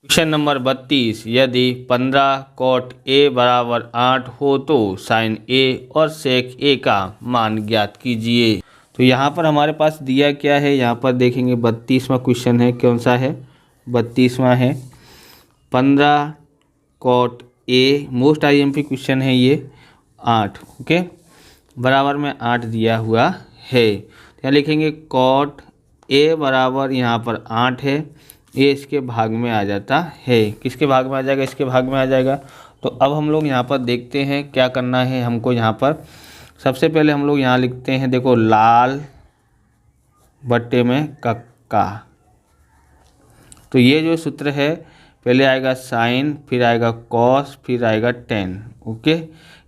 Question number 32, यदि 15 cot A बराबर 8 हो तो sin A और sec A का मान ज्ञात कीजिए। तो यहाँ पर हमारे पास दिया क्या है, यहाँ पर देखेंगे 32वां क्वेश्चन है। कौन सा है? 32वां है। 15 cot A, most IMP question है ये। 8 ओके, बराबर में 8 दिया हुआ है। यहाँ लिखेंगे cot A बराबर यहाँ पर 8 है, ये इसके भाग में आ जाता है। किसके भाग में आ जाएगा? इसके भाग में आ जाएगा। तो अब हम लोग यहाँ पर देखते हैं क्या करना है हमको। यहाँ पर सबसे पहले हम लोग यहाँ लिखते हैं, देखो, लाल बट्टे में कक्का। तो ये जो सूत्र है, पहले आएगा साइन, फिर आएगा कॉस, फिर आएगा टेन। ओके,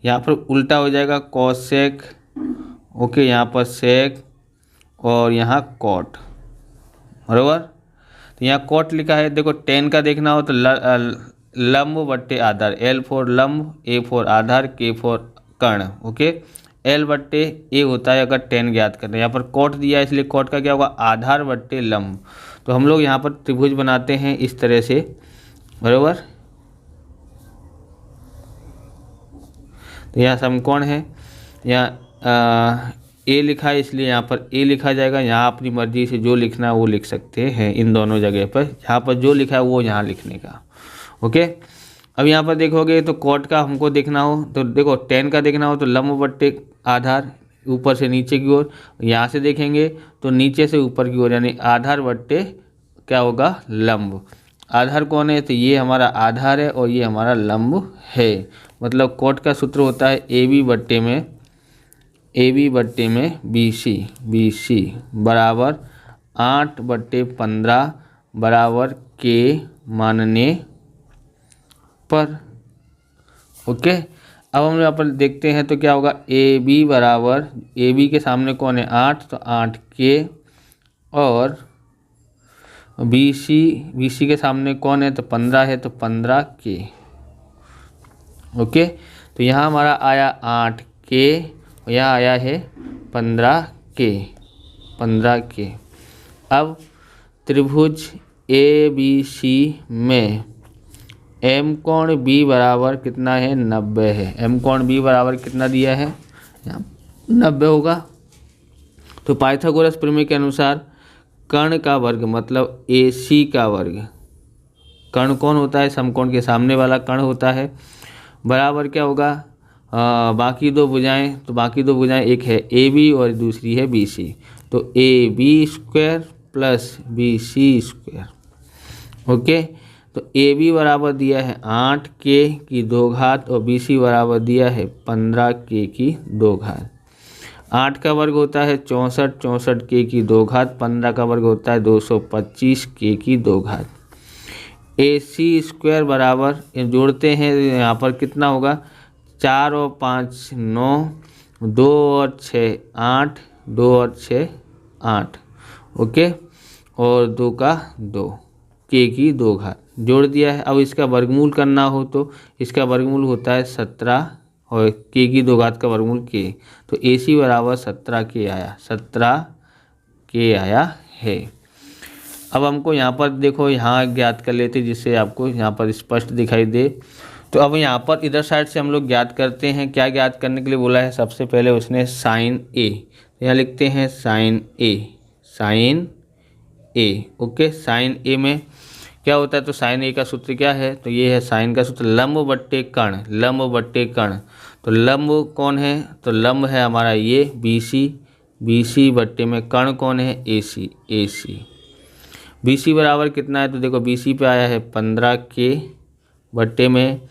यहाँ पर उल्टा हो जाएगा कॉसेक। ओके, यहाँ पर सेक और यहाँ कॉट, बराबर। तो यहाँ कॉट लिखा है। देखो, टेन का देखना हो तो लंब बट्टे आधार, एल फॉर लंब, ए फॉर आधार, के फॉर कर्ण। ओके, एल बट्टे ए होता है अगर टेन ज्ञात करना है। यहाँ पर कॉट दिया है, इसलिए कॉट का क्या होगा? आधार बट्टे लंब। तो हम लोग यहाँ पर त्रिभुज बनाते हैं इस तरह से, बराबर। तो यहाँ समकोण है, यहाँ ए लिखा है, इसलिए यहाँ पर ए लिखा जाएगा। यहाँ अपनी मर्जी से जो लिखना है वो लिख सकते हैं इन दोनों जगह पर। यहाँ पर जो लिखा है वो यहाँ लिखने का। ओके, अब यहाँ पर देखोगे तो कॉट का हमको देखना हो तो देखो, टेन का देखना हो तो लंब बट्टे आधार, ऊपर से नीचे की ओर। यहाँ से देखेंगे तो नीचे से ऊपर की ओर, यानी आधार बट्टे क्या होगा? लंब। आधार कौन है? तो ये हमारा आधार है और ये हमारा लंब है। मतलब कॉट का सूत्र होता है ए बी बट्टे में बी सी बराबर 8/15 बराबर के मानने पर। ओके, अब हम यहाँ पर देखते हैं तो क्या होगा? ए बी बराबर, ए बी के सामने कौन है? 8, तो 8 के, और बी सी के सामने कौन है? तो 15 है, तो 15 के। ओके, तो यहाँ हमारा आया 8 के, यहाँ आया है 15 के। अब त्रिभुज ए बी सी में एम कोण बी बराबर कितना है? 90 है। एम कोण बी बराबर कितना दिया है? 90 होगा। तो पाइथागोरस प्रमेय के अनुसार कर्ण का वर्ग मतलब ए सी का वर्ग, कर्ण कौन होता है? समकोण के सामने वाला कर्ण होता है, बराबर क्या होगा? बाकी दो भुजाएं, तो बाकी दो भुजाएं, एक है ए बी और दूसरी है बी सी। तो A B square plus B C square. Okay, तो ए बी बराबर दिया है 8 के की 2 घात और बी सी बराबर दिया है 15 के की 2 घात। 8 का वर्ग होता है 64 के की 2 घात, 15 का वर्ग होता है 225 के की 2 घात। ए सी स्क्वायर बराबर, जोड़ते हैं यहाँ पर कितना होगा? 4 और 5 9, 2 और 6 8, 2 और 6 8। ओके, और 2 का 2 के की 2 घात जोड़ दिया है। अब इसका वर्गमूल करना हो तो इसका वर्गमूल होता है 17 और के की 2 घात का वर्गमूल के। तो ए सी बराबर 17 के आया, 17 के आया है। अब हमको यहाँ पर देखो, यहाँ ज्ञात कर लेते जिससे आपको यहाँ पर स्पष्ट दिखाई दे। तो अब यहाँ पर इधर साइड से हम लोग ज्ञात करते हैं। क्या ज्ञात करने के लिए बोला है? सबसे पहले उसने साइन ए, यहाँ लिखते हैं साइन ए। ओके, साइन ए में क्या होता है? तो साइन ए का सूत्र क्या है? तो ये है साइन का सूत्र, लंब बट्टे कर्ण। तो लंब कौन है? तो लंब है हमारा ये बी सी बट्टे में कर्ण कौन है? ए सी। बी सी बराबर कितना है? तो देखो, बी सी पे आया है 15 के बट्टे में,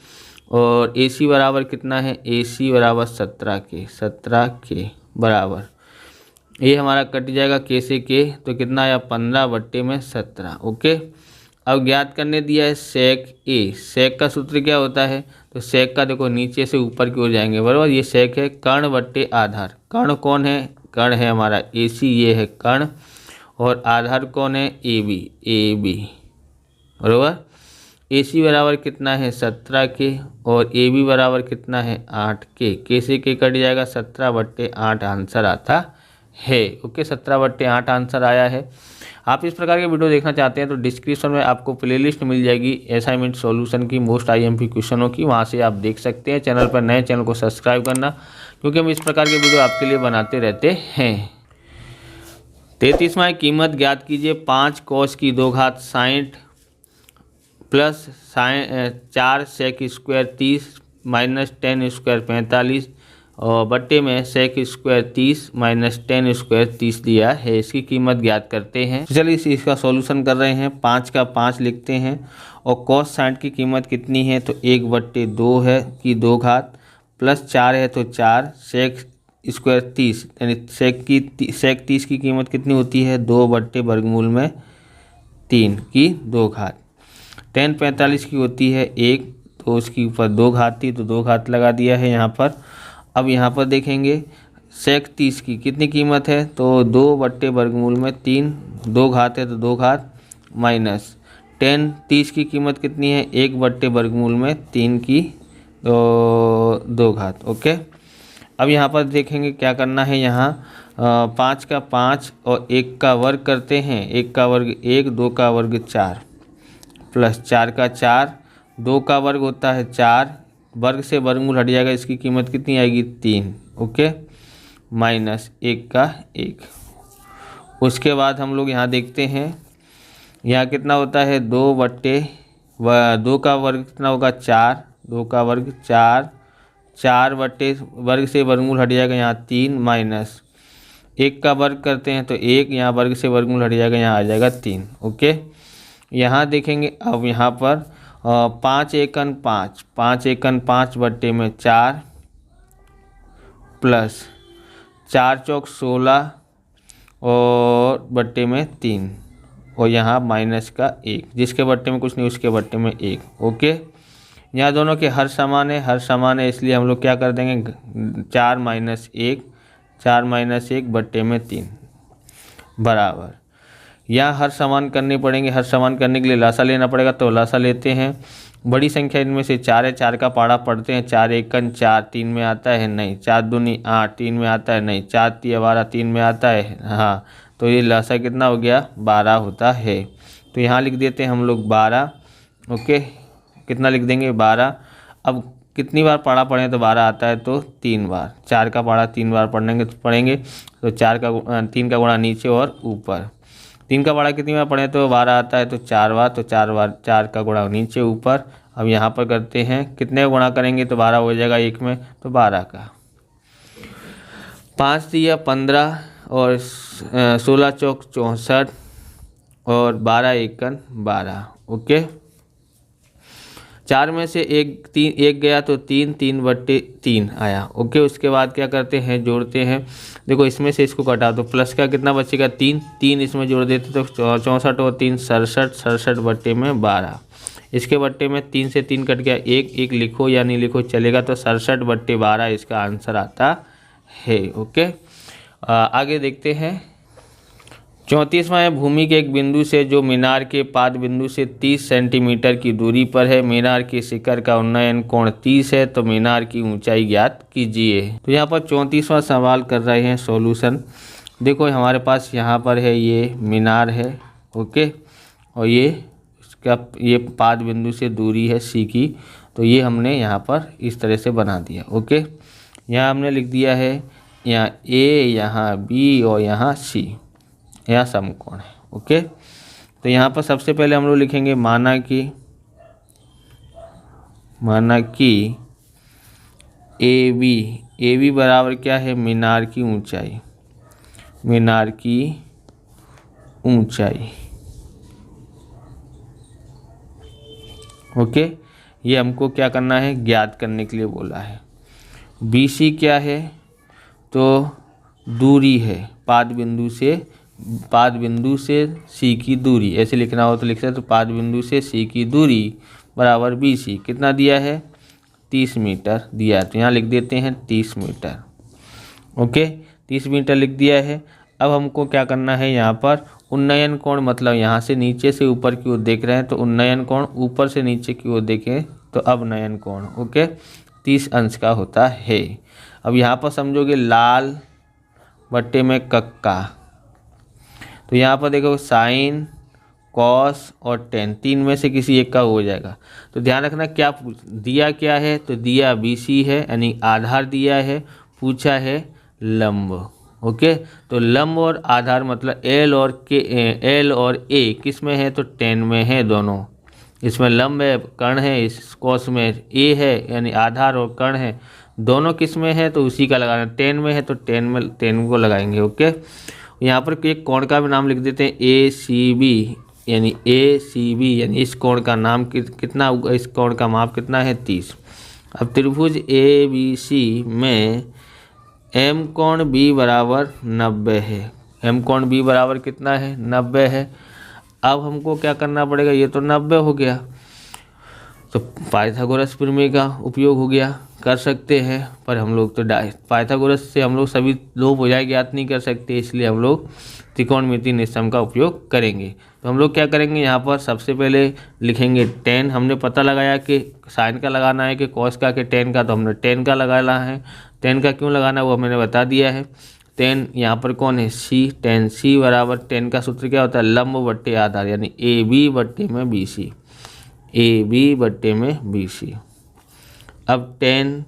और ए सी बराबर कितना है? ए सी बराबर 17 के बराबर। ये हमारा कट जाएगा के से के, तो कितना आया? 15 बट्टे में 17। ओके, अब ज्ञात करने दिया है सेक ए। सेक का सूत्र क्या होता है? तो सेक का देखो, नीचे से ऊपर की ओर जाएंगे, बराबर। ये सेक है कर्ण बट्टे आधार। कर्ण कौन है? कर्ण है हमारा ए सी, ये है कर्ण, और आधार कौन है? ए बी, बराबर। ए सी बराबर कितना है? 17 के, और ए बी बराबर कितना है? 8 के से के कट जाएगा, 17/8 आंसर आता है। ओके, 17/8 आंसर आया है। आप इस प्रकार के वीडियो देखना चाहते हैं तो डिस्क्रिप्शन में आपको प्लेलिस्ट मिल जाएगी असाइनमेंट सॉल्यूशन की, मोस्ट आईएमपी क्वेश्चनों की, वहाँ से आप देख सकते हैं। चैनल पर नए चैनल को सब्सक्राइब करना, क्योंकि हम इस प्रकार के वीडियो आपके लिए बनाते रहते हैं। 33वां कीमत ज्ञात कीजिए 5 cos की 2 घात 60 plus 4 sec square 30 minus 10 square 45 और बट्टे में sec स्क्वायर 30 माइनस 10 स्क्वायर 30 दिया है। इसकी कीमत ज्ञात करते हैं। चलिए इसका सॉल्यूशन कर रहे हैं। 5 का 5 लिखते हैं और cos 60 की कीमत कितनी है तो 1/2 है की 2 घात प्लस 4 है तो 4 sec स्क्वायर 30 यानी sec 30 की कीमत कितनी होती है 2/वर्गमूल में 3 की 2 घात। tan 45 की होती है 1, तो उसके ऊपर 2 घात थी तो 2 घात लगा दिया है यहाँ पर। अब यहाँ पर देखेंगे sec 30 की कितनी कीमत है तो 2/वर्गमूल में 3, 2 घात है तो 2 घात माइनस tan 30 की कीमत कितनी है 1/वर्गमूल में 3 की 2 घात। ओके, अब यहाँ पर देखेंगे क्या करना है। यहाँ 5 का 5 और 1 का वर्ग करते हैं। 1 का वर्ग 1, 2 का वर्ग 4 प्लस 4 का 4, 2 का वर्ग होता है 4, वर्ग से वर्गमूल हट जाएगा, इसकी कीमत कितनी आएगी 3। ओके, माइनस 1 का 1। उसके बाद हम लोग यहाँ देखते हैं यहाँ कितना होता है 2 का वर्ग कितना होगा 4, 2 का वर्ग 4, 4 बट्टे वर्ग से वर्गमूल हट जाएगा यहाँ 3 माइनस 1 का वर्ग करते हैं तो 1, यहाँ वर्ग से वर्गमूल हट जाएगा यहाँ आ जाएगा 3। ओके, यहाँ देखेंगे अब यहाँ पर 5 एकन 5, 5 एकन 5 बट्टे में 4 प्लस 4 चौक 16 और बट्टे में 3 और यहाँ माइनस का 1, जिसके बट्टे में कुछ नहीं उसके बट्टे में 1। ओके, यहाँ दोनों के हर समान है, हर समान है, इसलिए हम लोग क्या कर देंगे 4 माइनस 1 बट्टे में 3 बराबर। यहाँ हर समान करने पड़ेंगे, हर समान करने के लिए लासा लेना पड़ेगा, तो लासा लेते हैं। बड़ी संख्या इनमें से 4 है, 4 का पाड़ा पढ़ते हैं। 4 एकन 4, 3 में आता है नहीं, 4 दूनी 8, 3 में आता है नहीं, 4 तिया 12, 3 में आता है हाँ, तो ये लासा कितना हो गया 12 होता है। तो यहाँ लिख देते हैं हम लोग 12। ओके, कितना लिख देंगे 12। अब कितनी बार पाड़ा पढ़ें तो 12 आता है तो 3 बार, 4 का पाड़ा 3 बार पढ़ेंगे तो 3 का गुणा नीचे और ऊपर। 3 का पाड़ा कितनी बार पढ़ें तो 12 आता है तो 4 बार, तो 4 बार 4 का गुणा नीचे ऊपर। अब यहाँ पर करते हैं कितने का गुणा करेंगे तो 12 हो जाएगा 1 में, तो 12 का 5 दिया 15 और 16 चौक 64 और 12 एकन 12। ओके, 4 में से 1 गया तो 3/3 आया। ओके, उसके बाद क्या करते हैं जोड़ते हैं। देखो इसमें से इसको घटा दो, प्लस का कितना बचेगा 3 इसमें जोड़ देते तो 64 और 3 67 बट्टे में 12। इसके बट्टे में 3 से 3 कट गया, 1 लिखो या नहीं लिखो चलेगा, तो 67/12 इसका आंसर आता है। ओके, आगे देखते हैं। 34वां है भूमि के एक बिंदु से जो मीनार के पाद बिंदु से 30 सेंटीमीटर की दूरी पर है, मीनार के शिखर का उन्नयन कोण 30 है, तो मीनार की ऊंचाई ज्ञात कीजिए। तो यहाँ पर 34वां सवाल कर रहे हैं सॉल्यूशन। देखो हमारे पास यहाँ पर है ये मीनार है। ओके, और ये इसका ये पाद बिंदु से दूरी है सी की, तो ये हमने यहाँ पर इस तरह से बना दिया। ओके, यहाँ हमने लिख दिया है यहाँ ए, यहाँ बी और यहाँ सी, यहाँ समकोण है। ओके, तो यहाँ पर सबसे पहले हम लोग लिखेंगे माना कि ए बी बराबर क्या है मीनार की ऊंचाई। ओके, ये हमको क्या करना है ज्ञात करने के लिए बोला है। बी सी क्या है तो दूरी है पाद बिंदु से सी की दूरी, ऐसे लिखना हो तो लिख सकते तो पाद बिंदु से सी की दूरी बराबर बी सी कितना दिया है 30 मीटर दिया है, तो यहाँ लिख देते हैं 30 मीटर। ओके, 30 मीटर लिख दिया है। अब हमको क्या करना है यहाँ पर उन्नयन कोण, मतलब यहाँ से नीचे से ऊपर की ओर देख रहे हैं तो उन्नयन कोण, ऊपर से नीचे की ओर देखें तो अवनयन कोण। ओके, 30 अंश का होता है। अब यहाँ पर समझोगे लाल बट्टे में कक्का, तो यहाँ पर देखो साइन, कॉस और टेन, तीन में से किसी एक का हो जाएगा। तो ध्यान रखना क्या दिया क्या है, तो दिया BC है यानी आधार दिया है, पूछा है लंब। ओके, तो लंब और आधार मतलब L और A किस में है, तो 10 में है दोनों। इसमें लंब है, कर्ण है, इस कॉस में A है यानी आधार और कर्ण है, दोनों किस में है, तो उसी का लगाना। 10 में है तो 10 को लगाएंगे। ओके, यहाँ पर एक कोण का भी नाम लिख देते हैं ACB यानी इस कोण का नाम कितना, इस कोण का माप कितना है 30। अब त्रिभुज ABC में M कोण B बराबर 90 है। M कोण B बराबर कितना है, 90 है। अब हमको क्या करना पड़ेगा, ये तो 90 हो गया, तो पाइथागोरस प्रमेय का उपयोग हो गया, कर सकते हैं। पर हम लोग तो पाइथागोरस से हम लोग सभी दो भुजाएं ज्ञात नहीं कर सकते, इसलिए हम लोग त्रिकोणमितीय नियम का उपयोग करेंगे। तो हम लोग क्या करेंगे, यहाँ पर सबसे पहले लिखेंगे 10। हमने पता लगाया कि साइन का लगाना है कि कॉस का कि टेन का, तो हमने 10 का लगाना है। 10 का क्यों लगाना वो मैंने बता दिया है। 10 यहाँ पर कौन है, C, 10C बराबर 10 का सूत्र क्या होता है, लंब बट्टे आधार यानी AB बट्टे में BC, AB बट्टे में BC। अब 10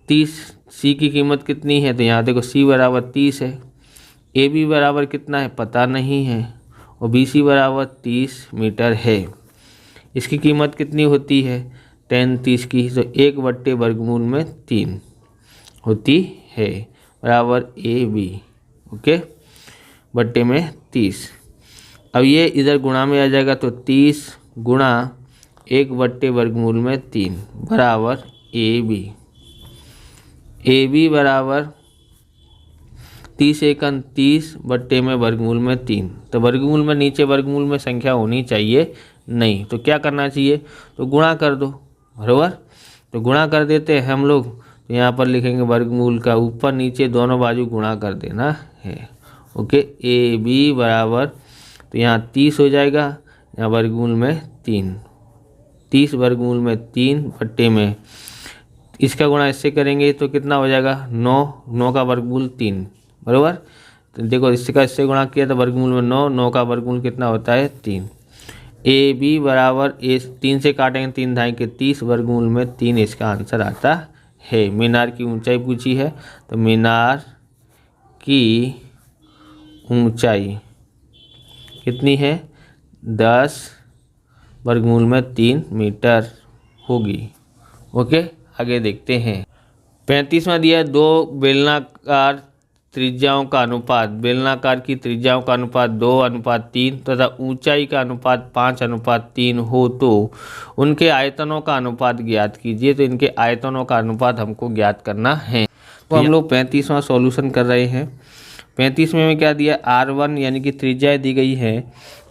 30, C की कीमत कितनी है, तो यहाँ देखो C बराबर 30 है, AB बराबर कितना है पता नहीं है, और BC बराबर 30 मीटर है। इसकी कीमत कितनी होती है 10 30 की, तो 1 बट्टे वर्गमूल में 3 होती है बराबर AB। ओके, बट्टे में 30। अब ये इधर गुणा में आ जाएगा, तो 30 गुणा 1 बट्टे वर्गमूल में 3 बराबर AB। AB बराबर 30 एकन 30 बट्टे में वर्गमूल में 3। तो वर्गमूल में नीचे वर्गमूल में संख्या होनी चाहिए नहीं, तो क्या करना चाहिए, तो गुणा कर दो, बराबर। तो गुणा कर देते हैं हम लोग, तो यहाँ पर लिखेंगे वर्गमूल का ऊपर नीचे दोनों बाजू गुणा कर देना है। ओके, AB बराबर, तो यहाँ 30 हो जाएगा, यहाँ वर्गमूल में 3, 30 वर्गमूल में 3 बट्टे में, इसका गुणा इससे करेंगे तो कितना हो जाएगा 9, 9 का वर्गमूल 3 बराबर। तो देखो इसका इससे गुणा किया तो वर्गमूल में 9, 9 का वर्गमूल कितना होता है 3। AB बराबर 3 से काटेंगे 3 धाई के 30 वर्गमूल में 3 इसका आंसर आता है। मीनार की ऊंचाई पूछी है, तो मीनार की ऊंचाई कितनी है 10 वर्गमूल में 3 मीटर होगी। ओके, आगे देखते हैं। 35वां दिया है, दो बेलनाकार त्रिज्याओं का अनुपात, बेलनाकार की त्रिज्याओं का अनुपात 2:3 तथा ऊंचाई का अनुपात 5:3 हो तो उनके आयतनों का अनुपात ज्ञात कीजिए। तो इनके आयतनों का अनुपात हमको ज्ञात करना है। तो हम लोग 35वां सॉल्यूशन कर रहे हैं। 35वें में क्या दिया, R1 यानी कि त्रिज्या दी गई है,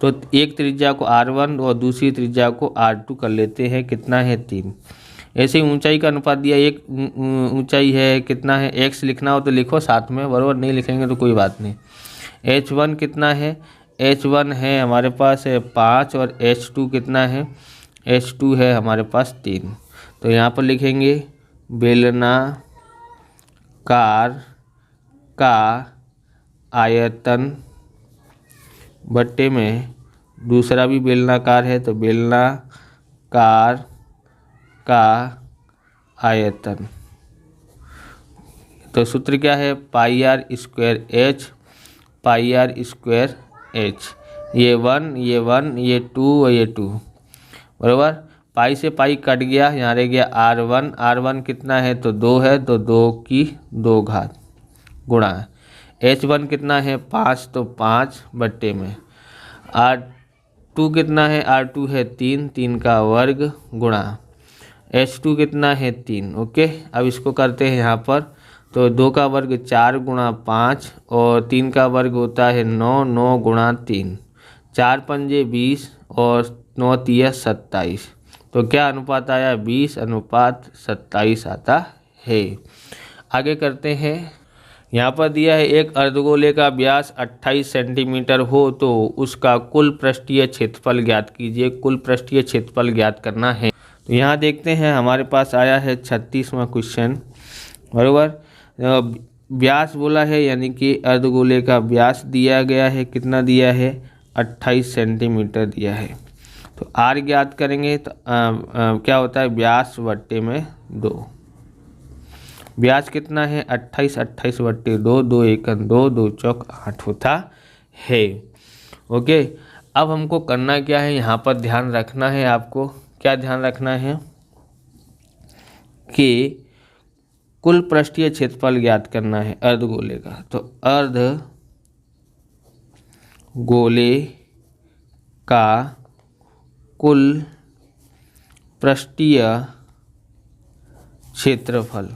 तो एक त्रिज्या को R1 और दूसरी त्रिज्या को R2 कर लेते हैं, कितना है 3। ऐसे ही ऊंचाई का अनुपात दिया, एक ऊंचाई है कितना है x लिखना हो तो लिखो साथ में, बराबर, नहीं लिखेंगे तो कोई बात नहीं। H1 कितना है, H1 है हमारे पास है 5 और H2 कितना है, H2 है हमारे पास 3। तो यहाँ पर लिखेंगे बेलनाकार का आयतन बट्टे में दूसरा भी बेलनाकार है, तो बेलनाकार का आयतन, तो सूत्र क्या है πr² h, πr² h। ये 1 ये 1 ये 2 और ये 2 बराबर। पाई से पाई कट गया, यहाँ रह गया R1, R1 कितना है तो 2 है, तो 2 की 2 घात गुणा H1 कितना है 5, तो 5 बट्टे में R2 कितना है, R2 है 3, 3 का वर्ग गुणा H2 कितना है 3। ओके, अब इसको करते हैं यहाँ पर, तो 2 का वर्ग 4 गुणा 5 और 3 का वर्ग होता है 9, 9 गुणा 3, 4 पंजे 20 और 9 तिया 27। तो क्या अनुपात आया 20:27 आता है। आगे करते हैं। यहाँ पर दिया है एक अर्धगोले का व्यास 28 सेंटीमीटर हो तो उसका कुल पृष्ठीय क्षेत्रफल ज्ञात कीजिए। कुल पृष्ठीय क्षेत्रफल ज्ञात करना है। तो यहाँ देखते हैं हमारे पास आया है 36वां क्वेश्चन, बराबर। व्यास बोला है, यानी कि अर्धगोले का व्यास दिया गया है, कितना दिया है 28 सेंटीमीटर दिया है। तो आर ज्ञात करेंगे तो क्या होता है व्यास बट्टे में 2। व्यास कितना है 28, 28 बट्टे 2, 2 एकम 2, 2 चौक 8 होता है। ओके, अब हमको करना क्या है, यहाँ पर ध्यान रखना है, आपको क्या ध्यान रखना है कि कुल पृष्ठीय क्षेत्रफल ज्ञात करना है अर्धगोले का। तो अर्धगोले का कुल पृष्ठीय क्षेत्रफल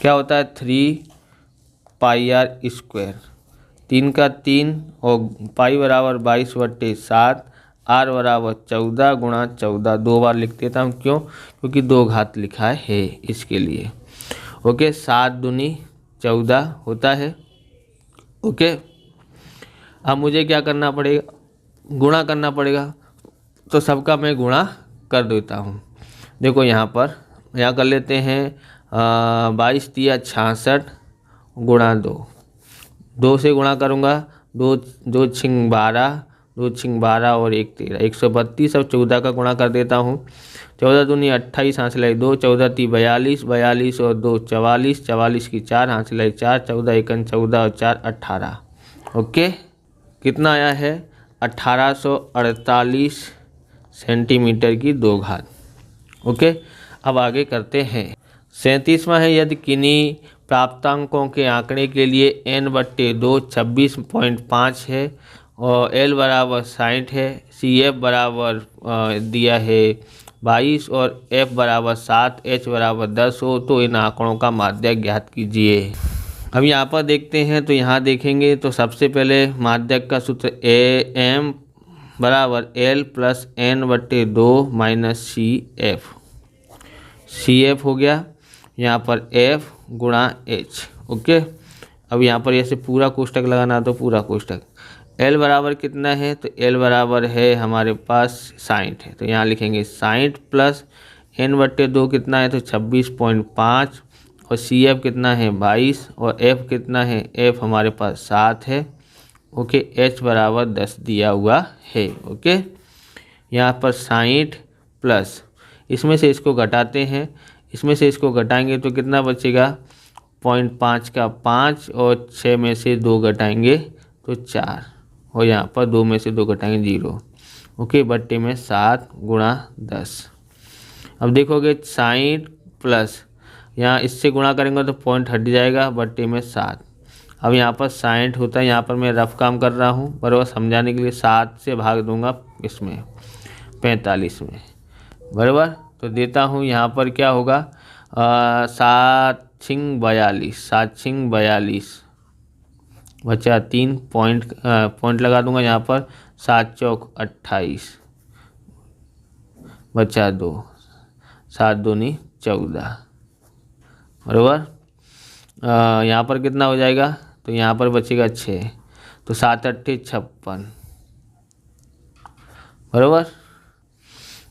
क्या होता है 3πr²। 3 का 3 और पाई बराबर 22/7, आर बराबर 14 गुणा 14, 2 बार लिख देता हूँ, क्यों, क्योंकि 2 घात लिखा है इसके लिए। ओके, 7 दूनी 14 होता है। ओके, अब मुझे क्या करना पड़ेगा, गुणा करना पड़ेगा। तो सबका मैं गुणा कर देता हूँ। देखो यहाँ कर लेते हैं 22 तिया 66 गुणा 2, 2 से गुणा करूँगा, 2 छिंग 12, 2 छिंग 12 और 1 13, 132। अब 14 का गुणा कर देता हूँ। 14 दूनी 28, हाथ लाई 2, 14 ती 42, 42 और 2 44, 44 की 4, हाथ लाई 4, 14 एकन 14 और 4 18। ओके, कितना आया है 1848 सेंटीमीटर की 2 घात। ओके, अब आगे करते हैं। 37वां है, यदि किन्हीं प्राप्तांकों के आंकड़े के लिए n/2 26.5 है और l बराबर 60 है, CF बराबर दिया है 22 और f बराबर 7, h बराबर 10 हो, तो इन आंकड़ों का माध्यक ज्ञात कीजिए। अब यहाँ पर देखते हैं, तो यहाँ देखेंगे तो सबसे पहले माध्यक का सूत्र AM बराबर L + n/2 - CF हो गया, यहाँ पर F गुणा H। ओके, अब यहाँ पर ऐसे पूरा कोष्टक लगाना, तो पूरा कोष्टक L बराबर कितना है, तो L बराबर है हमारे पास 60 है, तो यहाँ लिखेंगे 60 + n/2 कितना है, तो 26.5 और CF कितना है 22 और F कितना है, F हमारे पास 7 है। ओके, H बराबर 10 दिया हुआ है। ओके, यहाँ पर 60 प्लस इसमें से इसको घटाते हैं, इसमें से इसको घटाएंगे तो कितना बचेगा 0.5 का 5 और 6 में से 2 घटाएंगे तो 4 और यहाँ पर 2 में से 2 घटाएंगे 0। ओके, बट्टे में 7 गुणा 10। अब देखोगे 60 प्लस यहाँ इससे गुणा करेंगे तो पॉइंट हट जाएगा, बट्टे में 7। अब यहाँ पर 60 होता है, यहाँ पर मैं रफ काम कर रहा हूँ, बराबर समझाने के लिए 7 से भाग दूंगा इसमें 45 में, बराबर। तो देता हूँ यहाँ पर क्या होगा 7 छिंग 42, 7 छिंग 42 बचा 3 पॉइंट लगा दूंगा यहाँ पर, 7 चौक 28 बचा 2, 7 दूनी 14, बराबर। यहाँ पर कितना हो जाएगा, तो यहाँ पर बचेगा 6, तो 7 अट्ठे 56, बराबर।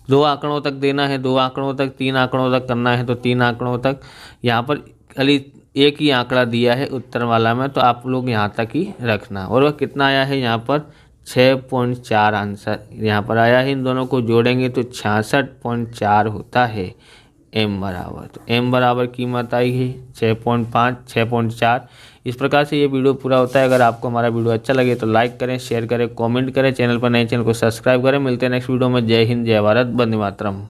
2 आंकड़ों तक देना है, 2 आंकड़ों तक, 3 आंकड़ों तक करना है तो 3 आंकड़ों तक। यहाँ पर खाली एक ही आंकड़ा दिया है उत्तर वाला में, तो आप लोग यहाँ तक ही रखना। और वह कितना आया है यहाँ पर 6.4 आंसर यहाँ पर आया है। इन दोनों को जोड़ेंगे तो 66.4 होता है m बराबर। तो m बराबर कीमत आई है 6.5, 6.4। इस प्रकार से ये वीडियो पूरा होता है। अगर आपको हमारा वीडियो अच्छा लगे तो लाइक करें, शेयर करें, कमेंट करें, चैनल पर नए चैनल को सब्सक्राइब करें। मिलते हैं नेक्स्ट वीडियो में। जय हिंद, जय भारत, वंदे मातरम।